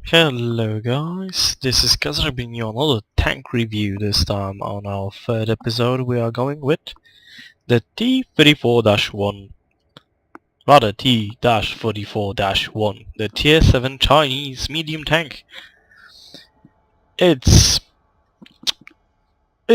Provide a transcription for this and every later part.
Hello guys, this is Kazrahim bringing you another tank review. This time on our third episode we are going with the T-34-1, rather T-44-1, the Tier 7 Chinese medium tank. It's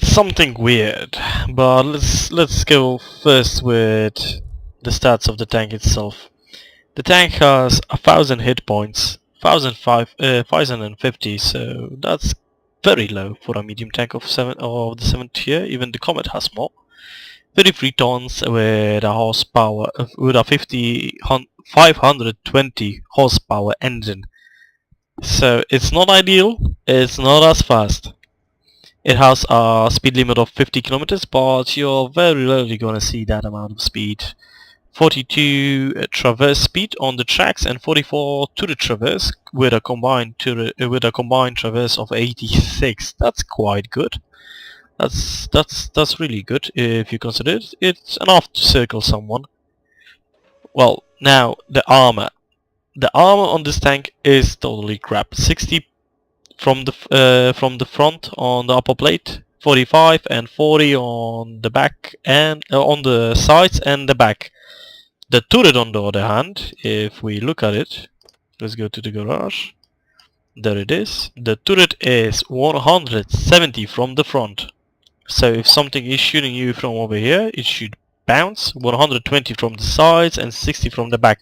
something weird, but let's go first with the stats of the tank itself. The tank has 1000 hit points, 1050, so that's very low for a medium tank of the 7th tier. Even the Comet has more. 33 tons with a horsepower with a 520 horsepower engine. So it's not ideal, it's not as fast. It has a speed limit of 50 kilometers, but you're very rarely gonna see that amount of speed. 42 traverse speed on the tracks and 44 to the traverse with a combined traverse of 86. That's quite good. That's really good if you consider it. It's enough to circle someone. Well, now the armor. The armor on this tank is totally crap. 60 from the front on the upper plate, 45 and 40 on the back and on the sides and the back. The turret, on the other hand, if we look at it, let's go to the garage. There it is. The turret is 170 from the front. So if something is shooting you from over here, it should bounce. 120 from the sides and 60 from the back.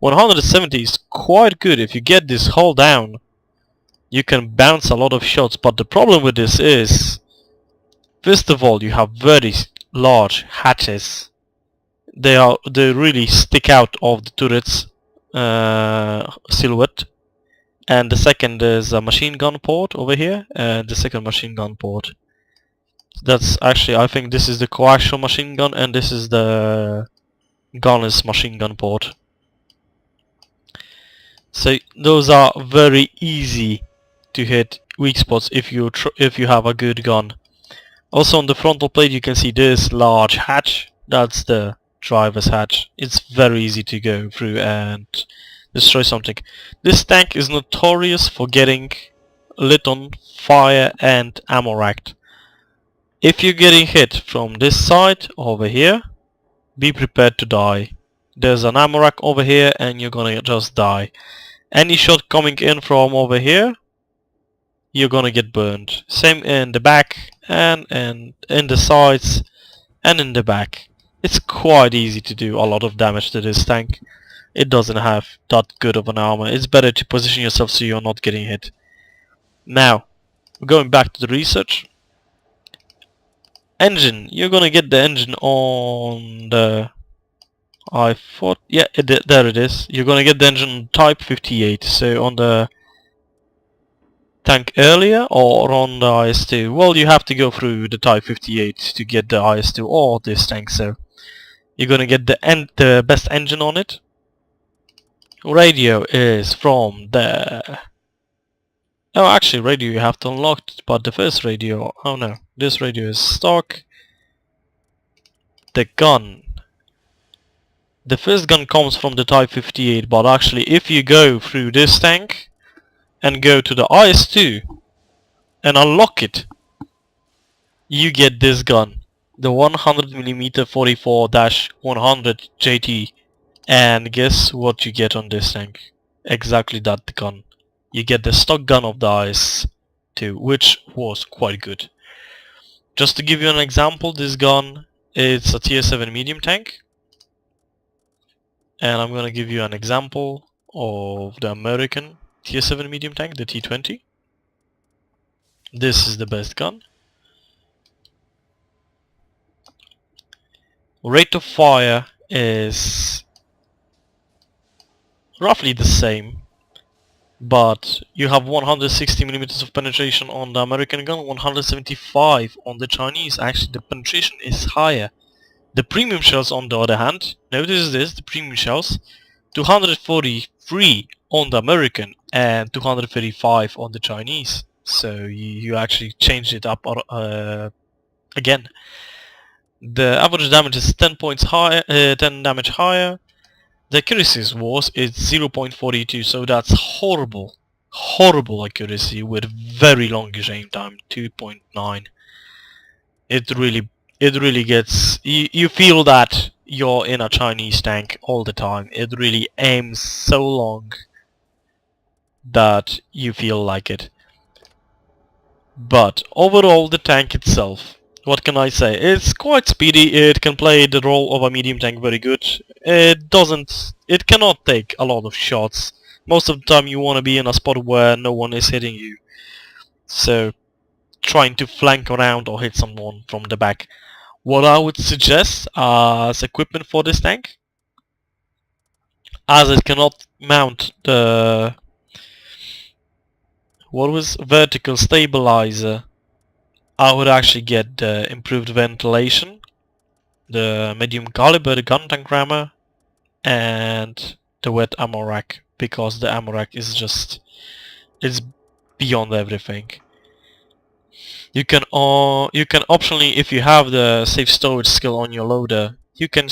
170 is quite good. If you get this hull down, you can bounce a lot of shots. But the problem with this is, first of all, you have very large hatches. They really stick out of the turret's silhouette. And the second is a machine gun port over here, and the second machine gun port. That's actually, I think this is the coaxial machine gun and this is the gunner's machine gun port. So those are very easy to hit weak spots if you have a good gun. Also on the frontal plate you can see this large hatch. That's the driver's hatch. It's very easy to go through and destroy something. This tank is notorious for getting lit on fire and ammo racked. If you're getting hit from this side over here, be prepared to die. There's an ammo rack over here and you're gonna just die. Any shot coming in from over here, you're gonna get burned. Same in the back and in the sides and in the back. It's quite easy to do a lot of damage to this tank. It doesn't have that good of an armor. It's better to position yourself so you're not getting hit. Now, going back to the research. Engine. You're gonna get the engine on the... there it is. You're gonna get the engine on Type 58. So on the tank earlier or on the IS-2. Well, you have to go through the Type 58 to get the IS-2 or this tank, so you're gonna get the best engine on it. Radio is from the... Oh, actually radio you have to unlock it, but the first radio... Oh no, this radio is stock. The gun. The first gun comes from the Type 58, but actually if you go through this tank and go to the IS-2 and unlock it, you get this gun, the 100mm 44-100 JT, and guess what you get on this tank? Exactly that gun. You get the stock gun of the IS-2, which was quite good. Just to give you an example, this gun is a tier 7 medium tank, and I'm gonna give you an example of the American tier 7 medium tank, the T20. This is the best gun. Rate of fire is roughly the same, but you have 160mm of penetration on the American gun, 175 on the Chinese. Actually the penetration is higher. The premium shells on the other hand, notice this, the premium shells, 243 on the American and 235 on the Chinese. So you actually changed it up again. The average damage is 10 points higher, 10 damage higher. The accuracy was 0.42, so that's horrible. horrible accuracy with very longish aim time, 2.9. It really gets, you feel that you're in a Chinese tank all the time. It really aims so long that you feel like it. But overall, the tank itself, what can I say? It's quite speedy. It can play the role of a medium tank very good. It cannot take a lot of shots. Most of the time you want to be in a spot where no one is hitting you. So trying to flank around or hit someone from the back. What I would suggest as equipment for this tank, as it cannot mount the vertical stabilizer, I would actually get the improved ventilation, the medium caliber, the gun tank rammer, and the wet ammo rack, because the ammo rack is just, it's beyond everything. You can optionally, if you have the safe storage skill on your loader, you can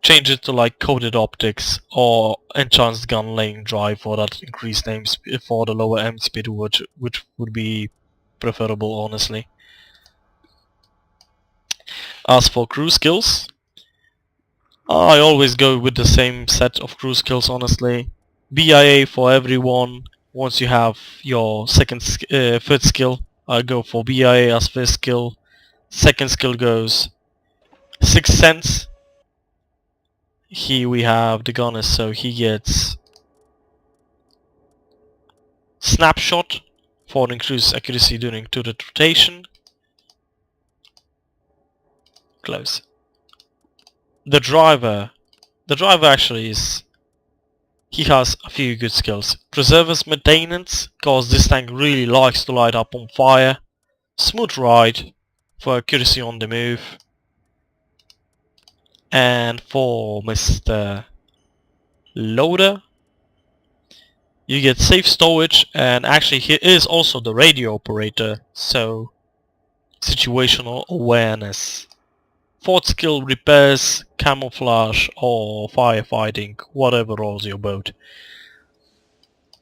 change it to like coated optics or enhanced gun laying drive for that increased aim for the lower aim speed, which would be preferable, honestly. As for crew skills, I always go with the same set of crew skills, honestly. BIA for everyone. Once you have your third skill, I go for BIA as first skill. Second skill goes Sixth Sense. Here we have the gunner, so he gets Snapshot for increased accuracy during turret rotation. Close. The driver actually is, he has a few good skills. Preservers maintenance, cause this tank really likes to light up on fire. Smooth ride for accuracy on the move. And for Mr. Loader, you get safe storage, and actually he is also the radio operator, so situational awareness. Fourth skill, repairs, camouflage or firefighting, whatever rolls your boat.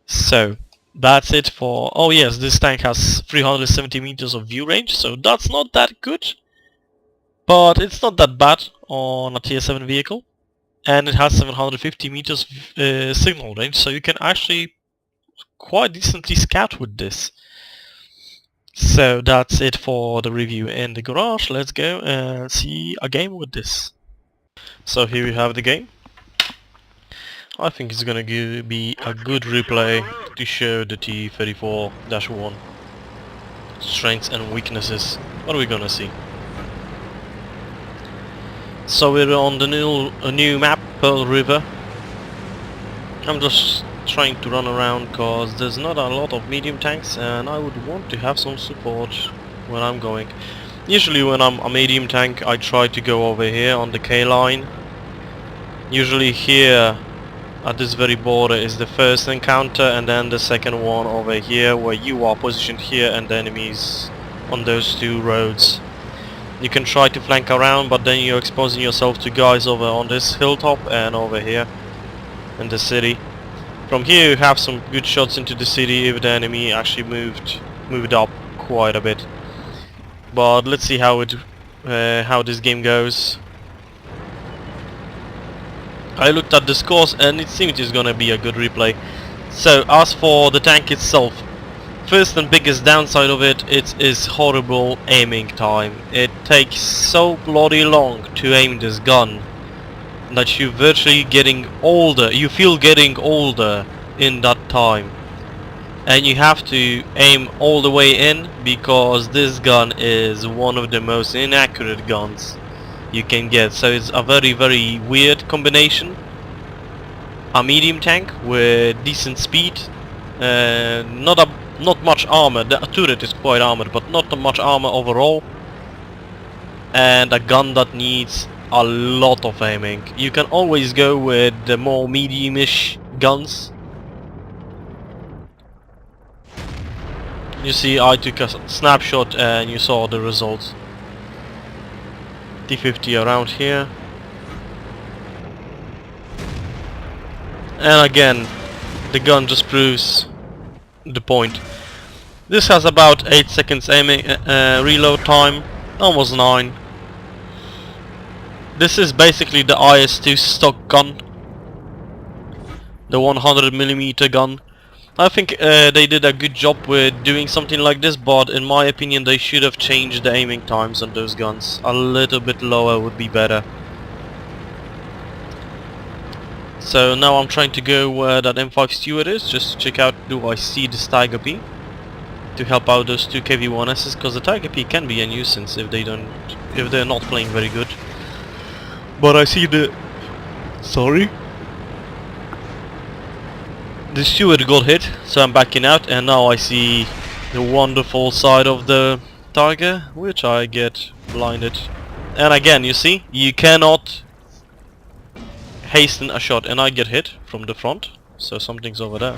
So that's it for... oh yes, this tank has 370 meters of view range, so that's not that good, but it's not that bad on a tier 7 vehicle. And it has 750 meters signal range, so you can actually quite decently scout with this. So that's it for the review in the garage. Let's go and see a game with this. So here we have the game. I think it's gonna be a good replay to show the T-34-1 strengths and weaknesses. What are we gonna see? So we're on the new map, Pearl River. I'm just trying to run around cause there's not a lot of medium tanks and I would want to have some support when I'm going. Usually when I'm a medium tank I try to go over here on the K line. Usually here at this very border is the first encounter, and then the second one over here where you are positioned here and the enemies on those two roads. You can try to flank around, but then you're exposing yourself to guys over on this hilltop and over here in the city. From here you have some good shots into the city if the enemy actually moved up quite a bit. But let's see how this game goes. I looked at the scores and it seems it's gonna be a good replay. So as for the tank itself, first and biggest downside of it is horrible aiming time. It takes so bloody long to aim this gun that you're virtually getting older. You feel getting older in that time. And you have to aim all the way in because this gun is one of the most inaccurate guns you can get. So it's a very weird combination. A medium tank with decent speed, not much armor. The turret is quite armored, but not much armor overall. And a gun that needs a lot of aiming. You can always go with the more medium-ish guns. You see, I took a snapshot and you saw the results. T50 around here. And again, the gun just proves the point. This has about 8 seconds aiming reload time, almost 9. This is basically the IS-2 stock gun, the 100mm gun. I think they did a good job with doing something like this, but in my opinion they should have changed the aiming times on those guns. A little bit lower would be better. So now I'm trying to go where that M5 Stewart is, just to check out do I see this Tiger P to help out those two KV-1Ss, because the Tiger P can be a nuisance if they're not playing very good. But I see the... sorry? The Stewart got hit, so I'm backing out, and now I see the wonderful side of the Tiger, which I get blinded. And again, you see, you cannot hasten a shot, and I get hit from the front, so something's over there.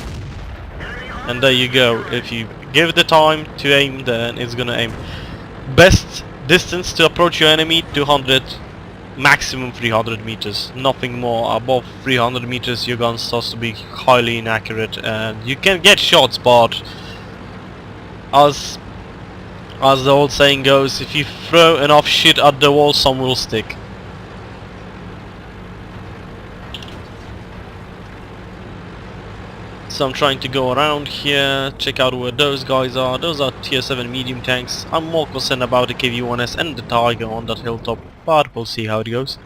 And there you go, if you give the time to aim, then it's gonna aim. Best distance to approach your enemy, 200, maximum 300 meters, nothing more. Above 300 meters your gun starts to be highly inaccurate, and you can get shots, but as the old saying goes, if you throw enough shit at the wall, some will stick. So I'm trying to go around here, check out where those guys are. Those are tier 7 medium tanks. I'm more concerned about the KV-1S and the Tiger on that hilltop, but we'll see how it goes.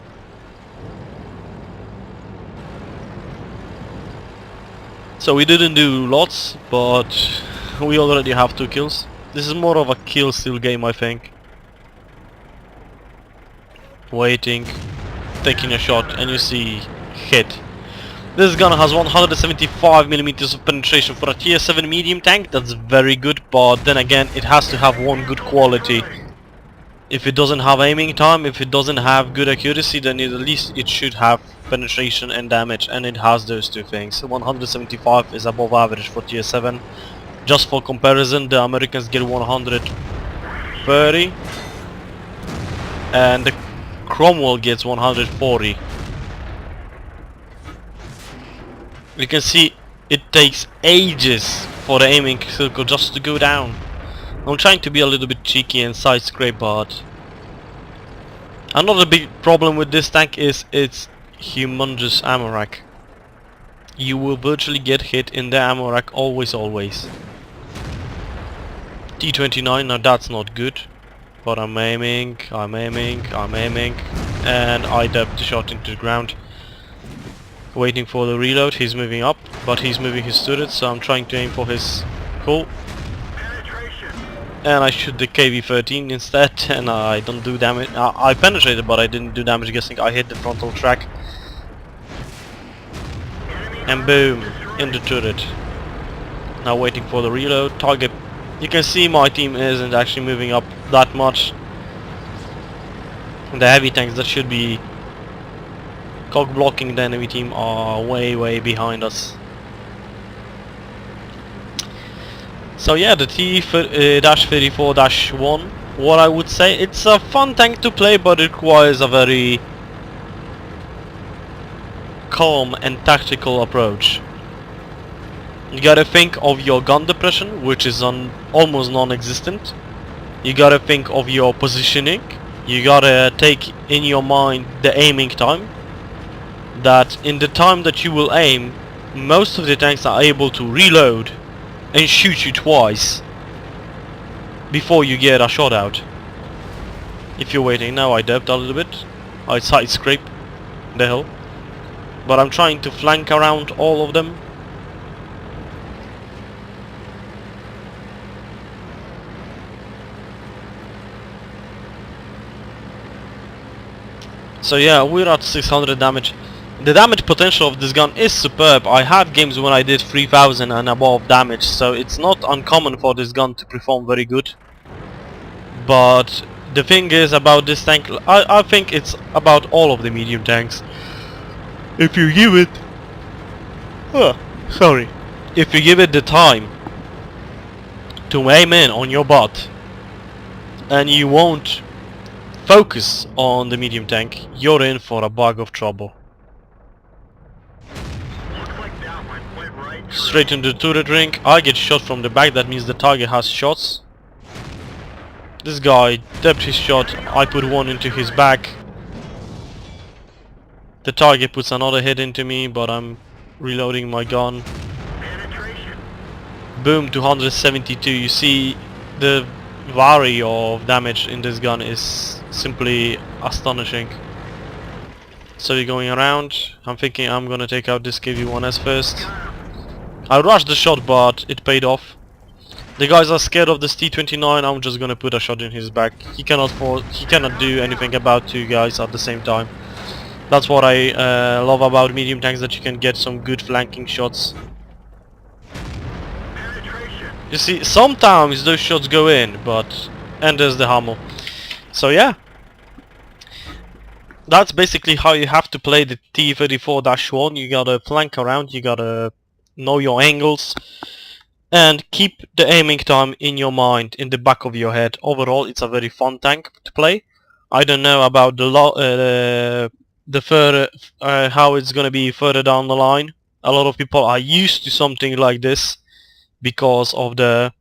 So we didn't do lots, but we already have 2 kills. This is more of a kill steal game, I think. Waiting, taking a shot, and you see hit. This gun has 175mm of penetration for a tier 7 medium tank. That's very good, but then again it has to have one good quality. If it doesn't have aiming time, if it doesn't have good accuracy, then at least it should have penetration and damage, and it has those two things. 175 is above average for tier 7. Just for comparison, the Americans get 130 and the Cromwell gets 140. You can see it takes ages for the aiming circle just to go down. I'm trying to be a little bit cheeky and side scrape, but another big problem with this tank is its humongous ammo rack. You will virtually get hit in the ammo rack always. T29, now that's not good, but I'm aiming, and I dubbed the shot into the ground. Waiting for the reload. He's moving up, but he's moving his turret, so I'm trying to aim for his hull. And I shoot the KV-13 instead, and I don't do damage. I penetrated, but I didn't do damage, guessing I hit the frontal track. And boom, in the turret. Now waiting for the reload. Target. You can see my team isn't actually moving up that much. And the heavy tanks that should be cog blocking the enemy team are way behind us. So yeah, the T-34-1, what I would say, it's a fun tank to play, but it requires a very calm and tactical approach. You gotta think of your gun depression, which is almost non-existent. You gotta think of your positioning. You gotta take in your mind the aiming time. That in the time that you will aim, most of the tanks are able to reload and shoot you twice before you get a shot out. If you're waiting, now I dubbed a little bit. I side scrape the hill, but I'm trying to flank around all of them. So yeah, we're at 600 damage. The damage potential of this gun is superb. I had games when I did 3000 and above damage, so it's not uncommon for this gun to perform very good. But the thing is about this tank, I think it's about all of the medium tanks. If you give it... If you give it the time to aim in on your butt, and you won't focus on the medium tank, you're in for a bag of trouble. Looks like that one went right Straight into the turret ring. I get shot from the back, that means the target has shots. This guy tapped his shot, I put one into his back. The target puts another hit into me, but I'm reloading my gun. Boom, 272. You see the vary of damage in this gun is simply astonishing. So you're going around. I'm thinking I'm gonna take out this KV-1S first. I rushed the shot, but it paid off. The guys are scared of this T-29. I'm just gonna put a shot in his back. He cannot do anything about two guys at the same time. That's what I love about medium tanks, that you can get some good flanking shots. You see, sometimes those shots go in, and there's the ammo. So yeah, that's basically how you have to play the T-34-1. You gotta flank around, you gotta know your angles, and keep the aiming time in your mind, in the back of your head. Overall, it's a very fun tank to play. I don't know about the further how it's gonna be further down the line. A lot of people are used to something like this because of the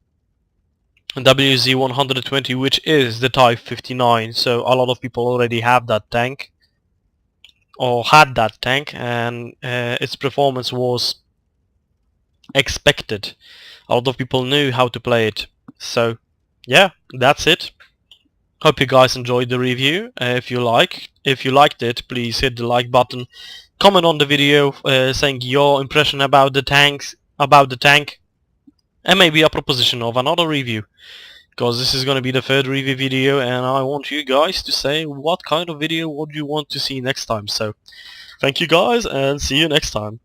WZ-120, which is the Type 59. So a lot of people already have that tank, or had that tank, and its performance was expected. A lot of people knew how to play it. So yeah, that's it. Hope you guys enjoyed the review. If you liked it, please hit the like button. Comment on the video saying your impression about the tank, and maybe a proposition of another review. Because this is going to be the third review video, and I want you guys to say what kind of video would you want to see next time. So thank you guys, and see you next time.